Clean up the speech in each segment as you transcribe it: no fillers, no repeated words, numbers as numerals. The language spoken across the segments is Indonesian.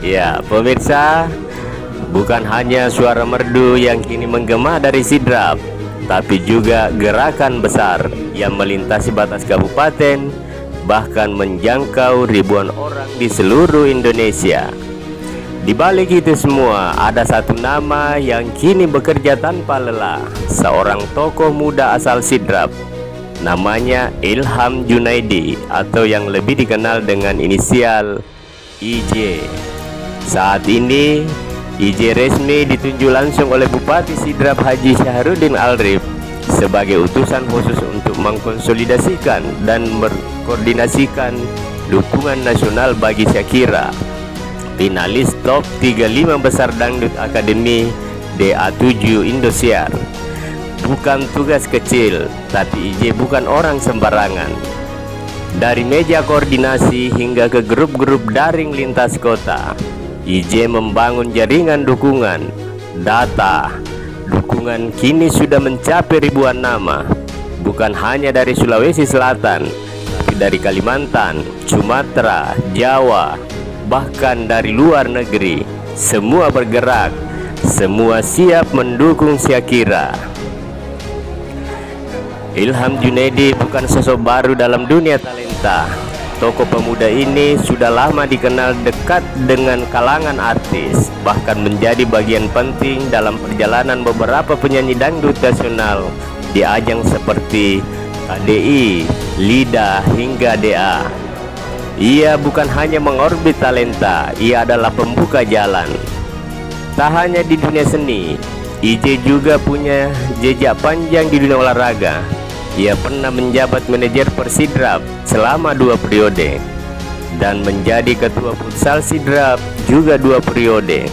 Ya, pemirsa, bukan hanya suara merdu yang kini menggema dari Sidrap, tapi juga gerakan besar yang melintasi batas kabupaten, bahkan menjangkau ribuan orang di seluruh Indonesia. Di balik itu semua, ada satu nama yang kini bekerja tanpa lelah, seorang tokoh muda asal Sidrap. Namanya Ilham Junaidi, atau yang lebih dikenal dengan inisial IJ. Saat ini IJ resmi ditunjuk langsung oleh Bupati Sidrap Haji Syahrudin Alrif sebagai utusan khusus untuk mengkonsolidasikan dan berkoordinasikan dukungan nasional bagi Shakira, finalis top 35 besar dangdut Akademi DA7 Indosiar. Bukan tugas kecil, tapi IJ bukan orang sembarangan. Dari meja koordinasi hingga ke grup-grup daring lintas kota, IJ membangun jaringan dukungan. Data dukungan kini sudah mencapai ribuan nama, bukan hanya dari Sulawesi Selatan, tapi dari Kalimantan, Sumatera, Jawa, bahkan dari luar negeri. Semua bergerak, semua siap mendukung Shakira. Ilham Junaidi bukan sosok baru dalam dunia talenta. Tokoh pemuda ini sudah lama dikenal dekat dengan kalangan artis, bahkan menjadi bagian penting dalam perjalanan beberapa penyanyi dangdut nasional di ajang seperti KDI, LIDA, hingga DA. Ia bukan hanya mengorbit talenta, ia adalah pembuka jalan. Tak hanya di dunia seni, IJ juga punya jejak panjang di dunia olahraga. Ia pernah menjabat manajer Persidrap selama 2 periode dan menjadi ketua futsal Sidrap juga 2 periode.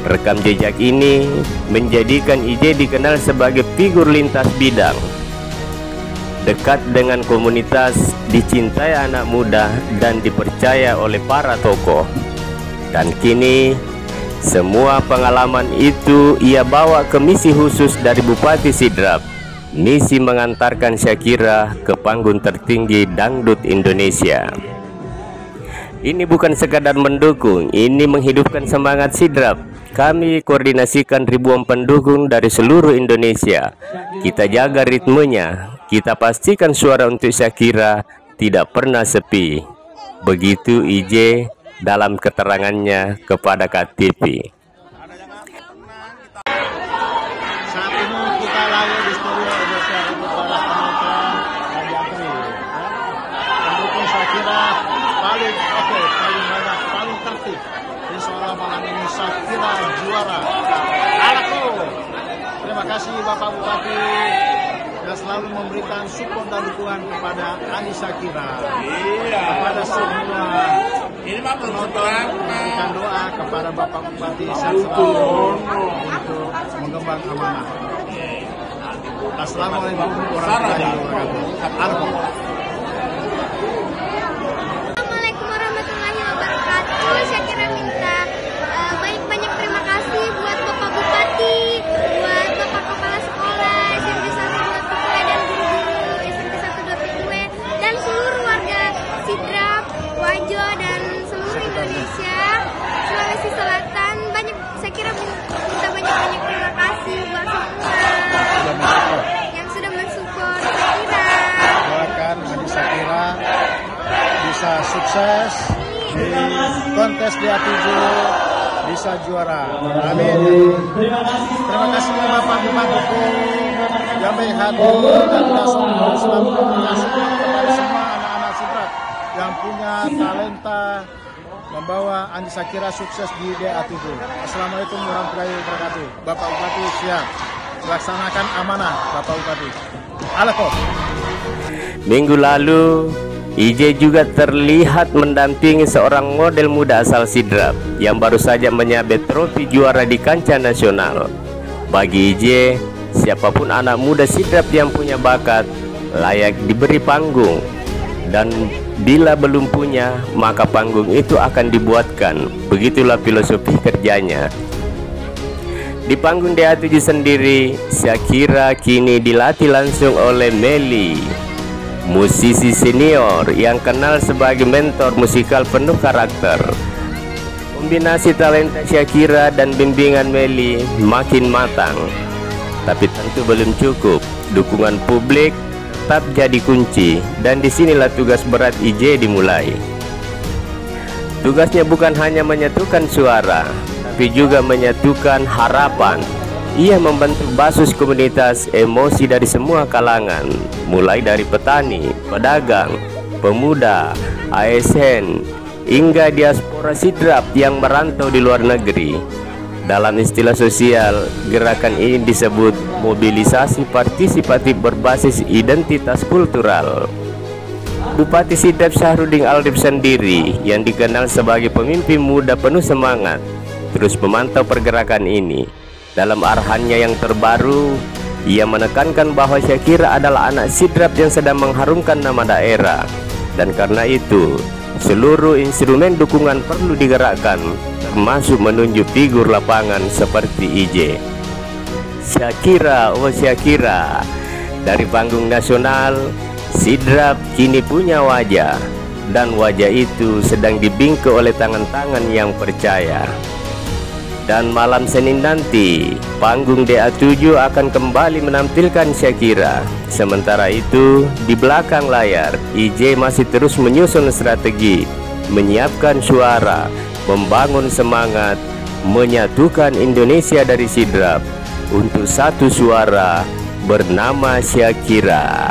Rekam jejak ini menjadikan IJ dikenal sebagai figur lintas bidang, dekat dengan komunitas, dicintai anak muda, dan dipercaya oleh para tokoh. Dan kini semua pengalaman itu ia bawa ke misi khusus dari Bupati Sidrap, misi mengantarkan Shakira ke panggung tertinggi dangdut Indonesia. Ini bukan sekadar mendukung, ini menghidupkan semangat Sidrap. Kami koordinasikan ribuan pendukung dari seluruh Indonesia. Kita jaga ritmenya, kita pastikan suara untuk Shakira tidak pernah sepi. Begitu IJ dalam keterangannya kepada KTP. Saat ini kita lagi di studio Indosiar untuk para penonton Raja Apri. Pendukung Shakira paling oke, paling banyak, paling tertib. Insya Allah malam ini Shakira juara. Alaku. Terima kasih Bapak Bupati yang selalu memberikan support dan dukungan kepada Ani Shakira. Iya. Kepada semua penonton memberikan doa kepada Bapak Bupati selalu untuk mengembang amanah. Assalamualaikum warahmatullahi wabarakatuh. Assalamualaikum warahmatullahi wabarakatuh. Shakira minta banyak-banyak terima kasih buat Bapak Bupati, buat Bapak Kepala Sekolah SMP 1 2 dan guru-guru SMP 1 2 dan seluruh warga Sidrap, Wajo dan seluruh Indonesia, Sulawesi Selatan. Shakira minta banyak-banyak terima kasih buat semua yang sudah mensupport Shakira. Doakan Ani Shakira bisa sukses di kontes DA7, bisa juara. Amin. Terima kasih Bapak Bupati yang baik hati dan selalu mengasihkan kepada semua anak-anak Sidrap yang punya talenta membawa Ani Shakira sukses di DA7. Assalamualaikum warahmatullahi wabarakatuh. Bapak Bupati siap melaksanakan amanah Bapak Bupati. Alako. Minggu lalu IJ juga terlihat mendampingi seorang model muda asal Sidrap yang baru saja menyabet trofi juara di kancah nasional. Bagi IJ, siapapun anak muda Sidrap yang punya bakat layak diberi panggung, dan bila belum punya, maka panggung itu akan dibuatkan. Begitulah filosofi kerjanya. Di panggung DA7 sendiri, Shakira kini dilatih langsung oleh Melly, musisi senior yang kenal sebagai mentor musikal penuh karakter. Kombinasi talenta Shakira dan bimbingan Melly makin matang. Tapi tentu belum cukup. Dukungan publik tetap jadi kunci, dan disinilah tugas berat IJ dimulai. Tugasnya bukan hanya menyatukan suara, tapi juga menyatukan harapan. Ia membentuk basis komunitas emosi dari semua kalangan, mulai dari petani, pedagang, pemuda, ASN, hingga diaspora Sidrap yang merantau di luar negeri. Dalam istilah sosial, gerakan ini disebut mobilisasi partisipatif berbasis identitas kultural. Bupati Sidrap Syahrudin Aldip sendiri, yang dikenal sebagai pemimpin muda penuh semangat, terus memantau pergerakan ini. Dalam arahannya yang terbaru, ia menekankan bahwa Shakira adalah anak Sidrap yang sedang mengharumkan nama daerah, dan karena itu seluruh instrumen dukungan perlu digerakkan, termasuk menunjuk figur lapangan seperti IJ. Shakira, oh Shakira, dari panggung nasional, Sidrap kini punya wajah, dan wajah itu sedang dibingkai oleh tangan-tangan yang percaya. Dan malam Senin nanti, panggung DA7 akan kembali menampilkan Shakira. Sementara itu, di belakang layar, IJ masih terus menyusun strategi, menyiapkan suara, membangun semangat, menyatukan Indonesia dari Sidrap untuk satu suara bernama Shakira.